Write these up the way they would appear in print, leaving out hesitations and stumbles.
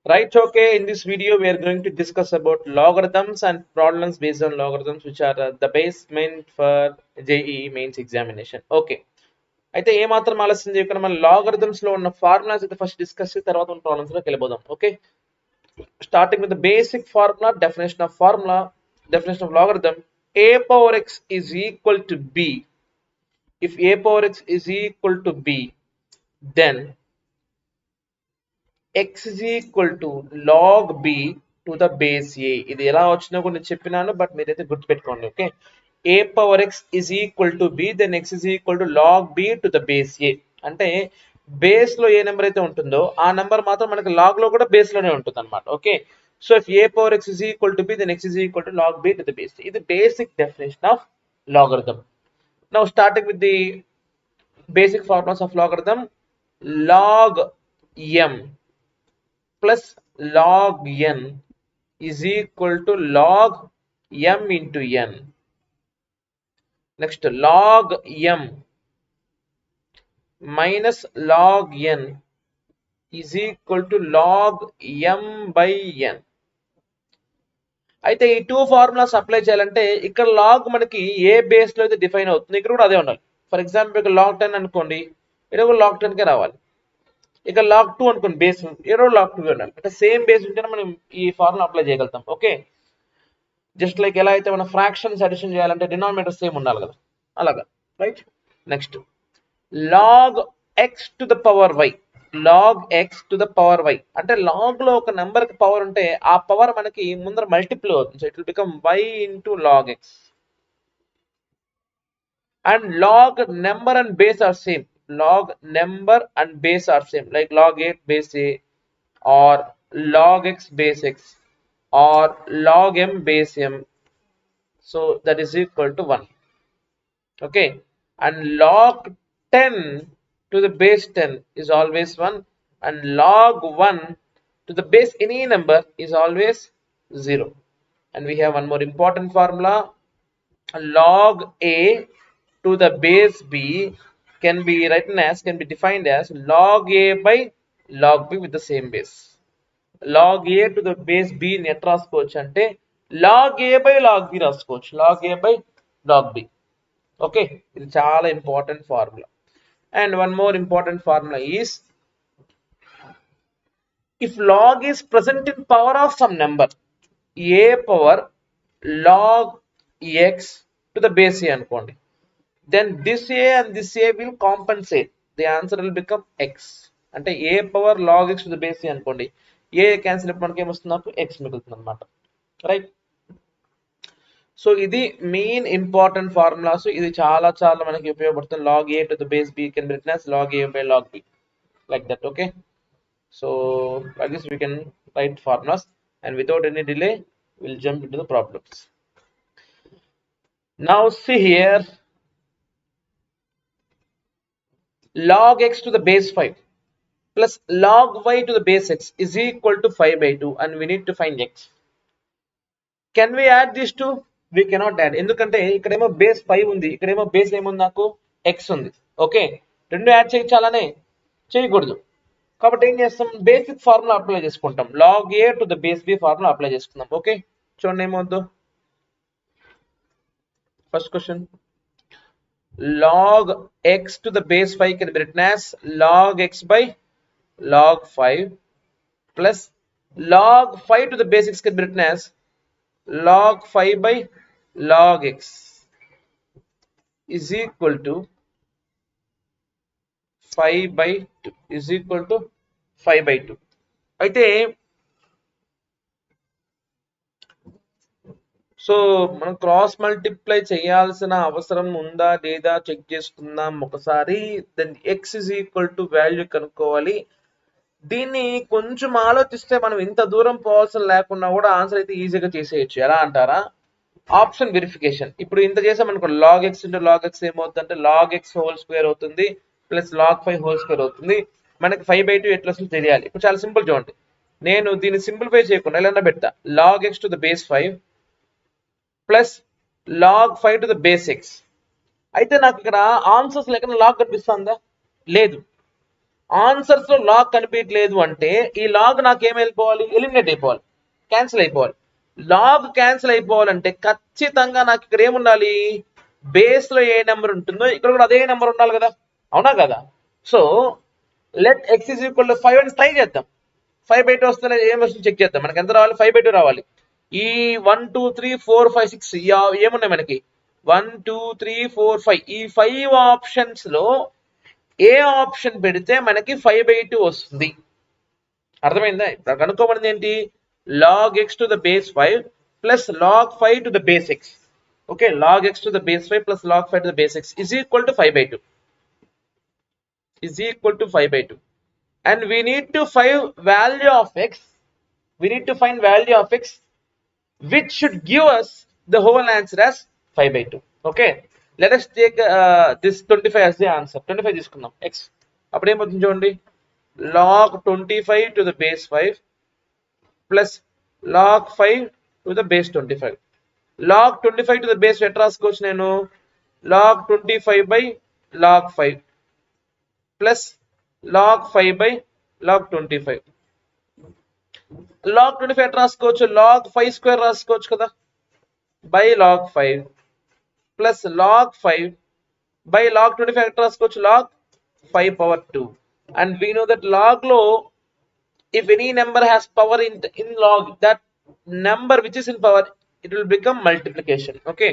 Right, okay, in this video we are going to discuss about logarithms and problems based on logarithms, which are the basement for JEE mains examination. Okay, అయితే ఏ మాత్రం ఆలస్యం చేయకుండా మన logarithms లో ఉన్న formulas అయితే first discuss చేసి తర్వాత ఉన్న ప్రాబ్లమ్స్ లోకి వెళ్ళిపోదాం. Okay, starting with the basic formula, definition of logarithm. A power x is equal to b. If a power x is equal to b, then x is equal to log b to the base a. ఇది ఎలా వచ్చినా కూడా నేను చెప్పినాను, but మీరైతే గుర్తుపెట్టుకోండి. Okay, a power x is equal to b, then x is equal to log b to the base a. అంటే base లో ఏ నెంబర్ అయితే ఉంటుందో ఆ నెంబర్ మాత్రం మనకి లాగ్ లో కూడా బేస్ లోనే ఉంటుంది అనమాట. Okay, so if a power x is equal to b, then x is equal to log b to the base a. ఇది basic definition of logarithm. Now starting with the basic formulas of logarithm. Log m plus log n is equal to log m into n. Next, log m minus log n is equal to log m by n. అయితే ఈ two formulas apply చేయాలంటే ఇక్కడ log మనకి ఏ base లో అయితే define అవుతుంది ఇక్కడ కూడా అదే ఉండాలి. ఫర్ ఎగ్జాంపుల్ ఇక్కడ లాగ్ 10 అనుకోండి, ఇక్కడ కూడా లాగ్ 10 కే రావాలి. ఇక లాగ్ 2 అనుకోండి, బేస్ ఏడో లాగ్ 2 ఉండాలి. అంటే సేమ్ బేస్ ఉంటేనే మనం ఈ ఫార్ములా అప్లై చేయగలుగుతాం. ఓకే, జస్ట్ లైక్ ఎలా అయితే మనం ఫ్రాక్షన్స్ అడిషన్ చేయాలంటే డినామినేటర్ సేమ్ ఉండాలి కదా, అలాగా. Right, next log x to the power y. Log x to the power y అంటే లాగ్ లో ఒక నెంబర్ కి పవర్ ఉంటే ఆ పవర్ మనకి ముందర మల్టిపుల్ అవుతుంది. So it will become y into log x. And log number and base are same. Log number and base are same, like log 8 base a, or log x base x, or log m base m. So that is equal to 1. Okay, and log 10 to the base 10 is always 1, and log 1 to the base any number is always 0. And we have one more important formula. Log a to the base b can be defined as log a by log b with the same base. Log a to the base b ని ఎట్లా రాసుకోవచ్చు అంటే log a by log b రాసుకోవచ్చు. log a by log b. Okay, ఇది చాలా important formula. And one more important formula is if log is present in power of some number, a power log x to the base a అనుకోండి, then this a and this a will compensate. The answer will become x. అంటే a power log x to the base a అనుకోండి, a cancel అయిపోయి మనకి ఏమొస్తుంది, నాకు x మిగులుతుంది అనమాట. Right, so ఇది మెయిన్ ఇంపార్టెంట్ ఫార్ములాస్. ఇది చాలా చాలా మనకి ఉపయోగపడుతుంది. log a to the base b can be written as log a by log b, like that. Okay, so like this we can write formulas, and without any delay we'll jump into the problems. Now see here, log x to the base 5 plus log y to the base x is equal to 5 by 2, and we need to find x. Can we add these two? We cannot add. ఎందుకంటే ఇక్కడేమో base 5 ఉంది, ఇక్కడేమో base ఏముంది, నాకు x ఉంది. Okay, రెండు add చేయించాలనే చేయకూడదు. కాబట్టి ఏం చేస్తాం, బేసిక్ ఫార్ములా అప్లై చేసుకుంటాం. log a to the base b formula apply చేసుకుందాం. ఓకే, చూడండి ఏమవుద్దు. First question, log x to the base 5 can be written as log x by log 5 plus log 5 to the base x can be written as log 5 by log x is equal to 5 by 2 is equal to 5 by 2. అయితే so మనం cross multiply చేయాల్సిన అవసరం ఉందా లేదా check చేసుకుందాం ఒకసారి. Then x is equal to value కనుక్కోవాలి. దీన్ని కొంచెం ఆలోచిస్తే మనం ఇంత దూరం పోవాల్సిన లేకుండా కూడా ఆన్సర్ అయితే ఈజీగా చేసేయచ్చు. ఎలా అంటారా, ఆప్షన్ వెరిఫికేషన్. ఇప్పుడు ఇంత చేసామనుకో, log x into log x ఏమవుతుందంటే లాగ్ ఎక్స్ హోల్ స్క్వేర్ అవుతుంది ప్లస్ లాగ్ 5 హోల్ స్క్వేర్ అవుతుంది. మనకి 5 by 2 ఎట్లా వస్తుంది తెలియాలి. ఇప్పుడు చాలా సింపుల్ చూడండి, నేను దీన్ని సింప్లిఫై చేయకుండా ఎలా పెడతా, log x to the base 5 plus log 5 to the base x. అయితే నాకు ఇక్కడ ఆన్సర్స్ లేకుండా లాగ్ కనిపిస్తుందా, లేదు. ఆన్సర్స్ లో లాగ్ కనిపించలేదు అంటే ఈ లాగ్ నాకేం వెళ్ళిపోవాలి, ఎలిమినేట్ అయిపోవాలి, క్యాన్సిల్ అయిపోవాలి. లాగ్ క్యాన్సిల్ అయిపోవాలంటే ఖచ్చితంగా నాకు ఇక్కడ ఏముండాలి, బేస్ లో ఏ నెంబర్ ఉంటుందో ఇక్కడ కూడా అదే నెంబర్ ఉండాలి కదా, అవునా కదా. So let x is equal to 5 అని ట్రై చేద్దాం. 5/2 వస్తేనే ఏం వస్తుంది చెక్ చేద్దాం. మనకి ఎంత రావాలి, 5/2 రావాలి. ఈ 1 2 3 4 5 6 ఏమున్నాయి మనకి, 1 2 3 4 5, ఈ 5 ఆప్షన్స్ లో ఏ ఆప్షన్ పెడితే మనకి 5/2 వస్తుంది. అర్థమైందా? ఇప్పుడు కనుక్కోమన్నది ఏంటి, log x to the base 5 plus log 5 to the base x. Okay, log x to the base 5 plus log 5 to the base x is equal to 5/2. Is equal to 5/2. And we need to find value of x. We need to find value of x which should give us the whole answer as 5/2. Okay, let us take this 25 as the answer. 25 తీసుకుందాం x. అప్పుడు ఏమవుతుంది చూడండి, log 25 to the base 5 plus log 5 to the base 25. log 25 to the base ఎట్లా రాసుకోవచ్చు నేను, log 25 by log 5 plus log 5 by log 25. log 25 ఎట్లా రాసుకోవచ్చు, log 5 square రాసుకోవచ్చు కదా, by log 5 plus log 5 by log 25 ఎట్లా రాసుకోవచ్చు, log 5 power 2. And we know that log లో if any number has power in log, that number which is in power, it will become multiplication. Okay,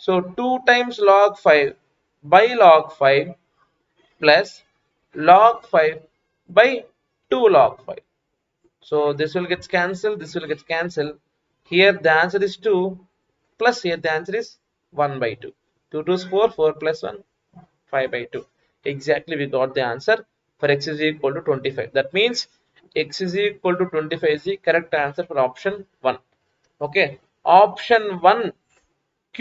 so 2 times log 5 by log 5 plus log 5 by 2 log 5. So this will get cancelled, this will get cancelled. Here the answer is 2 plus here the answer is 1/2. 2 2 is 4, 4 plus 1, 5/2. Exactly, we got the answer for x is equal to 25. That means x is equal to 25 is the correct answer for option 1. Okay, option 1 q,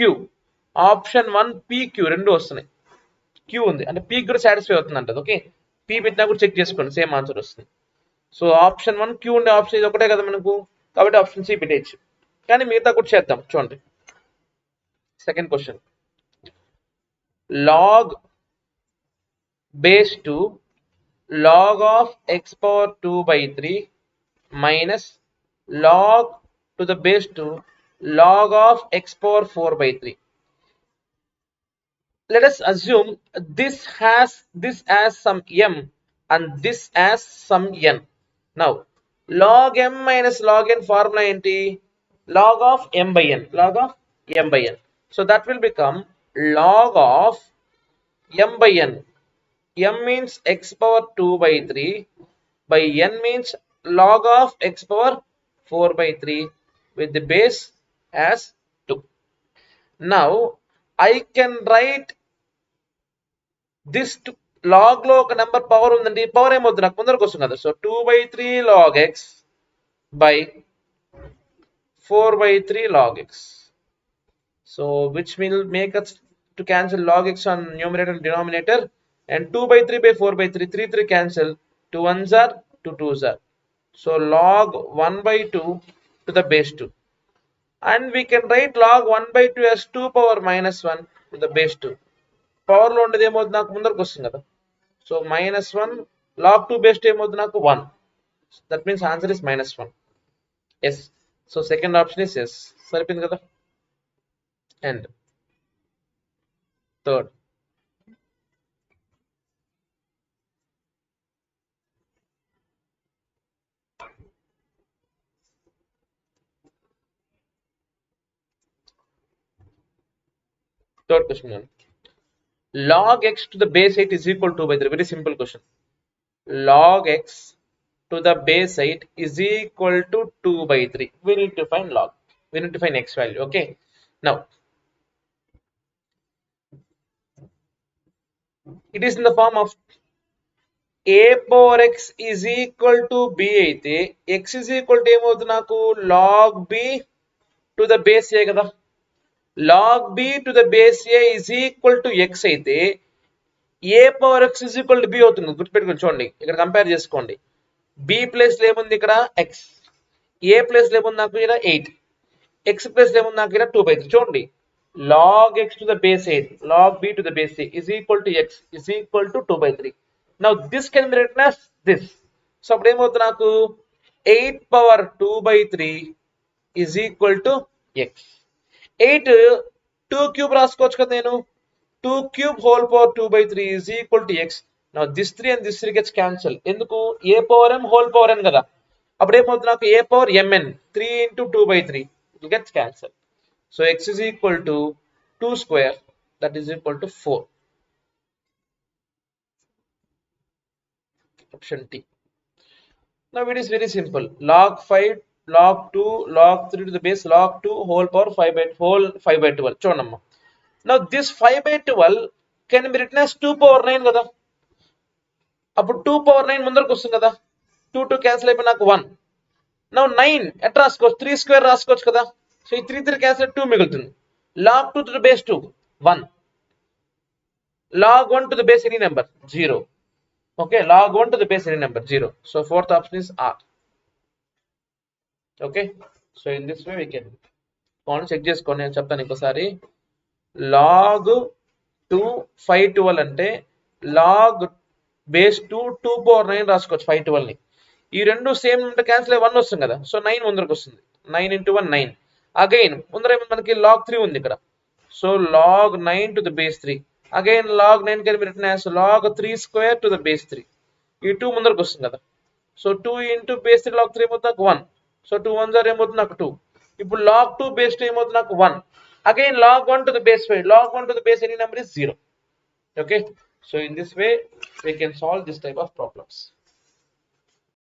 option 1 pq రెండు వస్తున్నాయి. q ఉంది అంటే p కూడా satisfy అవుతుంది అంటది. Okay, p పెట్టినా కూడా check చేసుకోండి, సేమ్ ఆన్సర్ వస్తుంది. సో ఆప్షన్ 1 q ఉండే ఆప్షన్ ఇది ఒకటే కదా మనకు, కాబట్టి ఆప్షన్ సి పెట్టేయచ్చు. కానీ మిగతా కూడా చేద్దాం చూడండి. Second question, log base 2 log of x power 2 by 3 minus log to the base 2 log of x power 4 by 3. Let us assume this as some m and this as some n. Now log m minus log n formula enti, log of m by n, log of m by n. So that will become log of m by n. m means x power 2 by 3 by n means log of x power 4 by 3 with the base as 2. Now I can write this log లో ఒక number power ఉందండి, power ఏమవుతుంది నాకు ముందరకు వస్తుంది కదా. So 2/3 log x by 4/3 log x. So which will make us to cancel log x on numerator and denominator, and 2/3 by 4/3, 3 3 cancel, 2 1s are 2 2s are. So log 1/2 to the base 2, and we can write log 1/2 as 2 power minus 1 to the base 2. Power లో ఉండేది ఏమవుతుంది నాకు ముందరకు వస్తుంది కదా. So -1 log 2 base 2 ఏమవుతుంది నాకు 1. That means answer is -1. Yes, so second option is yes. సరిపోయింది కదా. And third, question, log x to the base 8 is equal to 2/3. Very simple question. Log x to the base 8 is equal to 2/3. We need to find log, we need to find x value. Okay, now it is in the form of a power x is equal to b అయితే x is equal to ఏమవుతుంది నాకు, log b to the base a కదా. log b to the base a is equal to x అయితే a power x is equal to b అవుతుంది. గుర్తుపెట్టుకోండి, చూడండి ఇక్కడ compare చేసుకోండి. b ప్లేస్ లో ఏముంది ఇక్కడ x, a ప్లేస్ లో ఏముంది నాకు ఇక్కడ 8, x ప్లేస్ లో ఏముంది నాకు ఇక్కడ 2/3. చూడండి, log x to the base 8 log b to the base a is equal to x is equal to 2/3. Now this can be written as this. So అప్పుడు ఏమవుతుంది నాకు 8 power 2 by 3 is equal to x. 8 2 cube రాసుకోవచ్చు కదా నేను. 2 cube whole power 2 by 3 is equal to x. Now this 3 and this 3 gets cancelled. ఎందుకు a power m whole power n కదా. అప్పుడు ఏమవుతుంది నాకు a power mn 3 into 2 by 3 it gets cancelled. So x is equal to 2 square, that is equal to 4. Option T. Now it is very simple. Log 5, log 2, log 3 to the base, log 2 whole power 5 by 12. చూడమ్మా. Now this 5 by 12 can be written as 2 power 9 కదా. అప్పుడు 2 power 9 ముందరకు వస్తుంది కదా. 2 2 cancel అయిపోయి నాకు 1. Now 9 ఎట్లా రాసుకోవచ్చు, 3 స్క్వేర్ రాసుకోవచ్చు కదా. సో ఈ 3 3 క్యాన్సిల్ 2 మిగులుతుంది. Log 2 to the base 2 1. Log 1 to the base any number 0. Okay, log 1 to the base any number 0. So fourth option is R. Okay, so in this way we can check చేసుకోండి. నేను చెప్తాను ఇంకోసారి. log 2 5 12 అంటే log base 2 2 power 9 రాసుకోవచ్చు 5 12 ని. ఈ రెండు same ఉంటే క్యాన్సిల్ అయ్యి 1 వస్తుంది కదా. సో 9 ముందరకు వస్తుంది. 9 into 1 9. అగైన్ ముందర మనకి log 3 ఉంది ఇక్కడ. So log 9 to the base 3. Again log 9 can be written as log 3 square to the base 3. ఈ 2 ముందరకు వస్తుంది కదా. సో 2 into base 3 log 3 ఏమవుతుంది నాకు 1. సో 2 1s are ఏమవుతుంది నాకు 2. ఇప్పుడు log 2 base 2 ఏమవుతుంది నాకు 1. Again log 1 to the base 5. Log 1 to the base any number is 0. Okay. So in this way we can solve this type of problems.